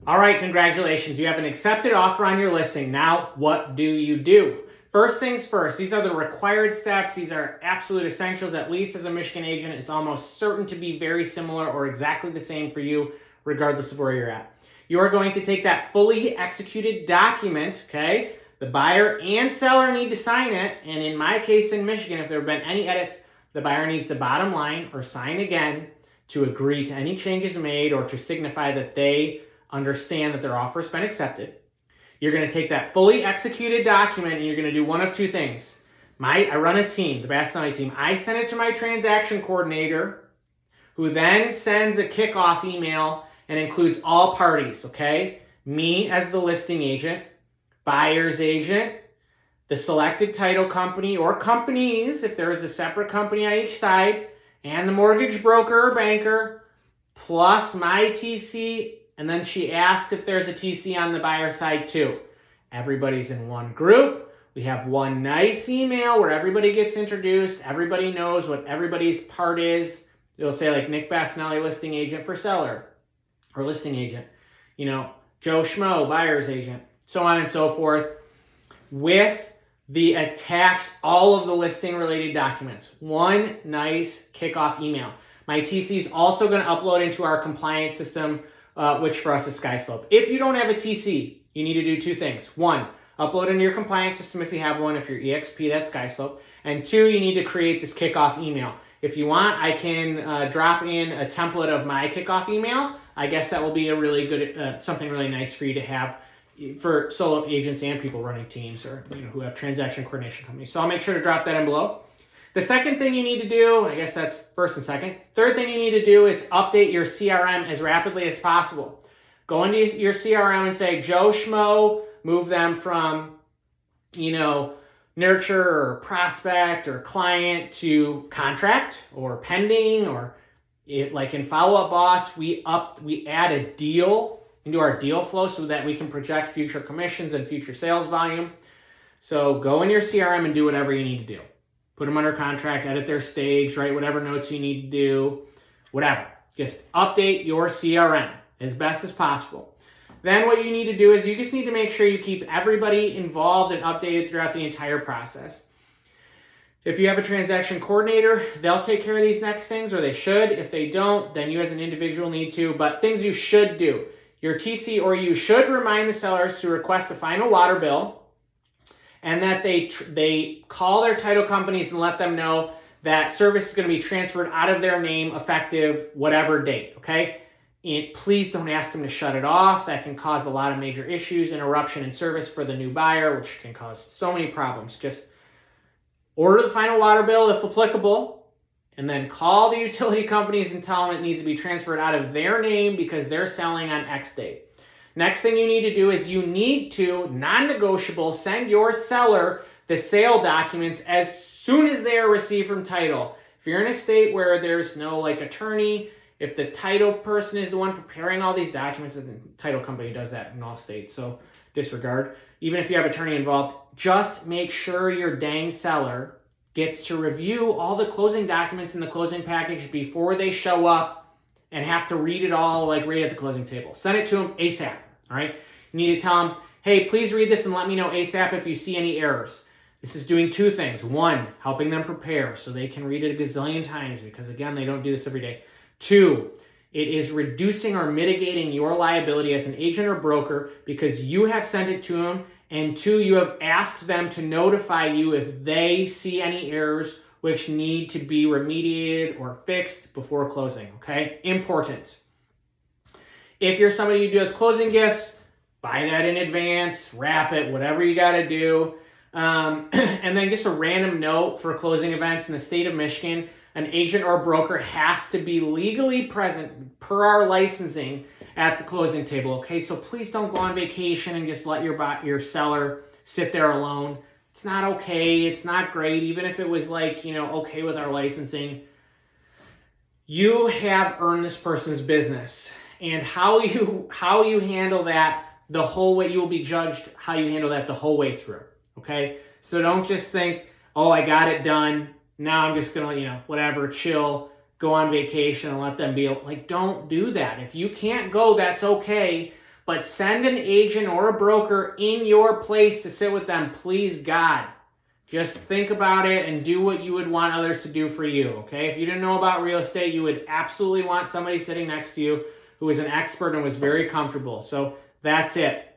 All right, congratulations. You have an accepted offer on your listing. Now, what do you do? First things first, these are the required steps. These are absolute essentials, at least as a Michigan agent. It's almost certain to be very similar or exactly the same for you, regardless of where you're at. You are going to take that fully executed document, okay? The buyer and seller need to sign it. And in my case in Michigan, if there have been any edits, the buyer needs the bottom line or sign again to agree to any changes made or to signify that they understand that their offer has been accepted. You're going to take that fully executed document and you're going to do one of two things. I run a team, the Bass team. I send it to my transaction coordinator, who then sends a kickoff email and includes all parties, okay? Me as the listing agent, buyer's agent, the selected title company or companies, if there is a separate company on each side, and the mortgage broker or banker, plus my TC. And then she asked if there's a TC on the buyer side too. Everybody's in one group. We have one nice email where everybody gets introduced. Everybody knows what everybody's part is. It'll say like Nick Bassinelli, listing agent for seller, or listing agent. Joe Schmo, buyer's agent, so on and so forth. With the attached, all of the listing related documents. One nice kickoff email. My TC is also going to upload into our compliance system, which for us is SkySlope. If you don't have a TC, you need to do two things. One, upload into your compliance system if you have one. If you're EXP, that's SkySlope. And two, you need to create this kickoff email. If you want, I can drop in a template of my kickoff email. I guess that will be a really good, something really nice for you to have for solo agents and people running teams or who have transaction coordination companies. So I'll make sure to drop that in below. The second thing you need to do, I guess that's first and second. Third thing you need to do is update your CRM as rapidly as possible. Go into your CRM and say, Joe Schmo, move them from, nurture or prospect or client to contract or pending, or like in Follow Up Boss, we add a deal into our deal flow so that we can project future commissions and future sales volume. So go in your CRM and do whatever you need to do. Put them under contract, edit their stage, write whatever notes you need to do, whatever. Just update your CRM as best as possible. Then what you need to do is you just need to make sure you keep everybody involved and updated throughout the entire process. If you have a transaction coordinator, they'll take care of these next things, or they should. If they don't, then you as an individual need to. But things you should do. Your TC or you should remind the sellers to request a final water bill, and that they call their title companies and let them know that service is going to be transferred out of their name effective whatever date, okay? And please don't ask them to shut it off. That can cause a lot of major issues, interruption in service for the new buyer, which can cause so many problems. Just order the final water bill if applicable, and then call the utility companies and tell them it needs to be transferred out of their name because they're selling on X date. Next thing you need to do is you need to, non-negotiable, send your seller the sale documents as soon as they are received from title. If you're in a state where there's no attorney, if the title person is the one preparing all these documents, the title company does that in all states, so disregard. Even if you have attorney involved, just make sure your dang seller gets to review all the closing documents in the closing package before they show up and have to read it all right at the closing table. Send it to them ASAP. All right. You need to tell them, hey, please read this and let me know ASAP if you see any errors. This is doing two things. One, helping them prepare so they can read it a gazillion times because, again, they don't do this every day. Two, it is reducing or mitigating your liability as an agent or broker because you have sent it to them. And two, you have asked them to notify you if they see any errors which need to be remediated or fixed before closing. Okay? Important. If you're somebody who does closing gifts, buy that in advance, wrap it, whatever you got to do. And then just a random note for closing events in the state of Michigan, an agent or broker has to be legally present per our licensing at the closing table. Okay, so please don't go on vacation and just let your seller sit there alone. It's not okay. It's not great. Even if it was okay with our licensing, you have earned this person's business. And how you handle that the whole way, you will be judged how you handle that the whole way through, okay? So don't just think, oh, I got it done. Now I'm just going to, whatever, chill, go on vacation and let them be, don't do that. If you can't go, that's okay. but send an agent or a broker in your place to sit with them, please God. Just think about it and do what you would want others to do for you, okay? If you didn't know about real estate, you would absolutely want somebody sitting next to you who is an expert and was very comfortable. So that's it.